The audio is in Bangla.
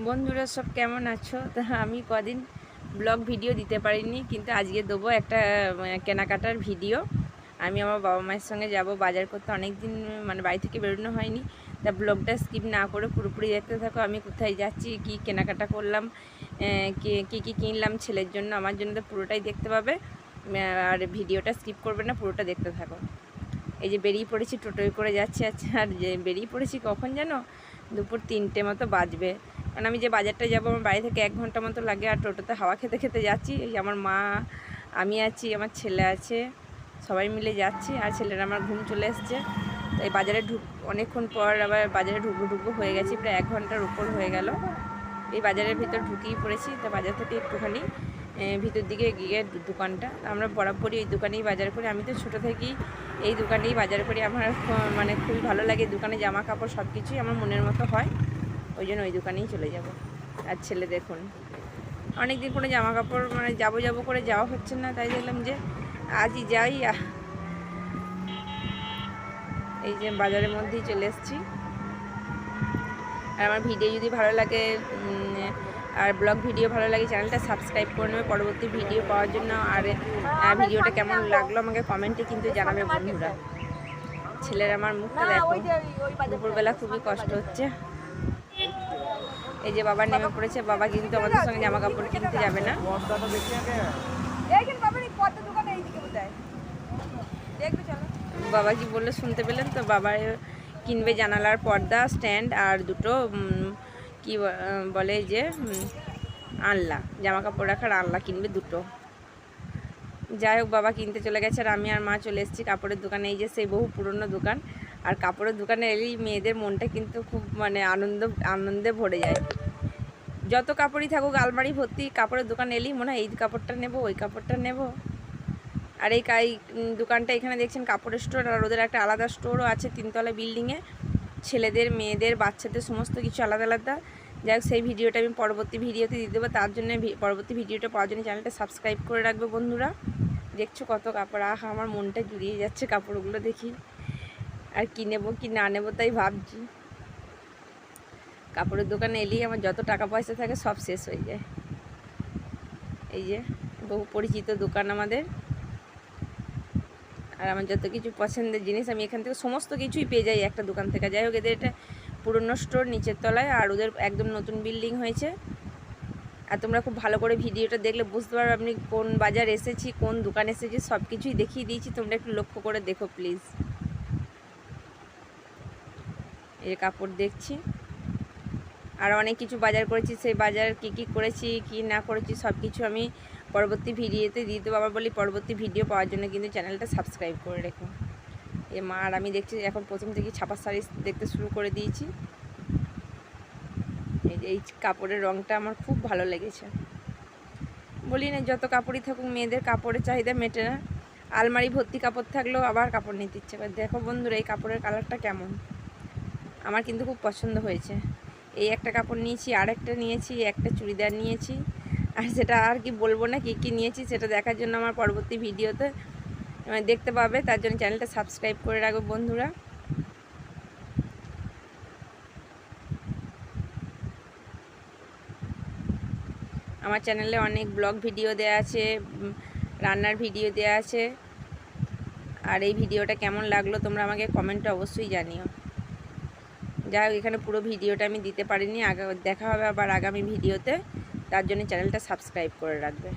বন্ধুরা সব কেমন আছো? তা আমি কদিন ব্লগ ভিডিও দিতে পারিনি, কিন্তু আজকে দেবো একটা কেনাকাটার ভিডিও। আমি আমার বাবা মায়ের সঙ্গে যাব বাজার করতে, অনেক দিন বাড়ি থেকে বেরোনো হয়নি। তা ব্লগটা স্কিপ না করে পুরোপুরি দেখতে থাকো। আমি কোথায় যাচ্ছি, কি কেনাকাটা করলাম, কী কী কিনলাম ছেলের জন্য, আমার জন্য, তো পুরোটাই দেখতে পাবে। আর ভিডিওটা স্কিপ করবে না, পুরোটা দেখতে থাকো। এই যে বেরিয়ে পড়েছি, টোটোয় করে যাচ্ছি। আচ্ছা, আর যে বেরিয়ে পড়েছি কখন জানো? দুপুর 3টে মতো বাজবে। কারণ আমি যে বাজারটা যাবো, আমার বাড়ি থেকে 1 ঘন্টা মতো লাগে। আর টোটোতে হাওয়া খেতে খেতে যাচ্ছি। এই আমার মা, আমি আছি, আমার ছেলে আছে, সবাই মিলে যাচ্ছি। আর ছেলের আমার ঘুম চলে এসছে। এই বাজারে অনেকক্ষণ পর আবার বাজারে ঢুকবো হয়ে গেছি, প্রায় 1 ঘন্টার উপর হয়ে গেল। এই বাজারের ভিতর ঢুকেই পড়েছি। তা বাজার থেকে একটুখানি ভিতর দিকে গিয়ে দোকানটা, আমরা বরাবরই এই দোকানেই বাজার করি। আমি তো ছোটো থেকেই এই দোকানেই বাজার করি। আমার খুবই ভালো লাগে। দোকানে জামা কাপড় সব কিছুই আমার মনের মতো হয়, ওই জন্য ওই দোকানেই চলে যাব। আর ছেলে দেখুন, অনেক দিন কোনো জামা কাপড় যাবো করে যাওয়া হচ্ছে না, তাই দেখলাম যে আজই যাই। এই যে বাজারের মধ্যেই চলে এসেছি। আর আমার ভিডিও যদি ভালো লাগে আর ব্লগ ভিডিও ভালো লাগে, চ্যানেলটা সাবস্ক্রাইব করে নেবে পরবর্তী ভিডিও পাওয়ার জন্য। আর ভিডিওটা কেমন লাগলো আমাকে কমেন্টে কিন্তু জানাবে বন্ধুরা। ছেলের আমার মুখটা দেখো, দুপুরবেলা খুবই কষ্ট হচ্ছে। এই যে বাবা নেমে পড়েছে। বাবা কিন্তু আমাদের সঙ্গে জামা কাপড় কিনতে যাবে না। বাবা কি বললো শুনতে পেলেন তো? বাবা কিনবে জানালার পর্দা, স্ট্যান্ড আর দুটো কি বলে যে আনলা, জামা কাপড় রাখার আনলা কিনবে দুটো। যাই হোক, বাবা কিনতে চলে গেছে। আর আমি আর মা চলে এসেছি কাপড়ের দোকানে। এই যে সেই বহু পুরনো দোকান। আর কাপড়ের দোকানে এলেই মেয়েদের মনটা কিন্তু খুব আনন্দে ভরে যায়। যত কাপড়ই থাকুক আলমারি ভর্তি, কাপড়ের দোকান এলেই মনে হয় এই কাপড়টা নেব, ওই কাপড়টা নেব। আর এই দোকানটা এখানে দেখছেন কাপড়ের স্টোর। আর ওদের একটা আলাদা স্টোরও আছে 3তলা বিল্ডিংয়ে। ছেলেদের, মেয়েদের, বাচ্চাদের সমস্ত কিছু আলাদা আলাদা। যাই হোক, সেই ভিডিওটা আমি পরবর্তী ভিডিওতে দিয়ে দেবো। তার জন্য পরবর্তী ভিডিওটা পাওয়ার জন্য চ্যানেলটা সাবস্ক্রাইব করে রাখবে বন্ধুরা। দেখছো কত কাপড়, আমার মনটা জুড়িয়ে যাচ্ছে কাপড়গুলো দেখি। আর কি নেবো কি না নেবো তাই ভাবছি। কাপড়ের দোকানে এলেই আমার যত টাকা পয়সা থাকে সব শেষ হয়ে যায়। এই যে বহু পরিচিত দোকান আমাদের। আর আমার যত কিছু পছন্দের জিনিস আমি এখান থেকে সমস্ত কিছুই পেয়ে যাই একটা দোকান থেকে। যাই হোক, এদের এটা পুরনো স্টোর নিচের তলায়, আর ওদের একদম নতুন বিল্ডিং হয়েছে। আর তোমরা খুব ভালো করে ভিডিওটা দেখলে বুঝতে পারবে আমি কোন বাজার এসেছি, কোন দোকান এসেছি, সব কিছুই দেখিয়ে দিয়েছি। তোমরা একটু লক্ষ্য করে দেখো প্লিজ। এই কাপড় দেখছি। আর অনেক কিছু বাজার করেছি, সেই বাজার কি করেছি কি না করেছি সব কিছু আমি পরবর্তী ভিডিওতে দিয়ে দেবো। আবার বলি, পরবর্তী ভিডিও পাওয়ার জন্য কিন্তু চ্যানেলটা সাবস্ক্রাইব করে রেখো। এ মা আর আমি দেখছি এখন প্রথম থেকে ছাপা শাড়ি দেখতে শুরু করে দিয়েছি। এই কাপড়ের রঙটা আমার খুব ভালো লেগেছে। বলি না, যত কাপড়ই থাকুক মেয়েদের কাপড়ের চাহিদা মেটে না। আলমারি ভর্তি কাপড় থাকলেও আবার কাপড় নিতে ইচ্ছে করে। দেখো বন্ধুরা, এই কাপড়ের কালারটা কেমন, আমার কিন্তু খুব পছন্দ হয়েছে। এই একটা কাপড় নিয়েছি, আর একটা নিয়েছি, একটা চুড়িদার নিয়েছি। আর সেটা আর কি বলবো না, কী নিয়েছি সেটা দেখার জন্য আমার পরবর্তী ভিডিওতে দেখতে পাবে। তার জন্য চ্যানেলটা সাবস্ক্রাইব করে রাখবে বন্ধুরা। আমার চ্যানেলে অনেক ব্লগ ভিডিও দেওয়া আছে, রান্নার ভিডিও দেওয়া আছে। আর এই ভিডিওটা কেমন লাগলো তোমরা আমাকে কমেন্টে অবশ্যই জানিও। যাই হোক, এখানে পুরো ভিডিওটা আমি দিতে পারিনি। দেখা হবে আবার আগামী ভিডিওতে। তার জন্য চ্যানেলটা সাবস্ক্রাইব করে রাখবে।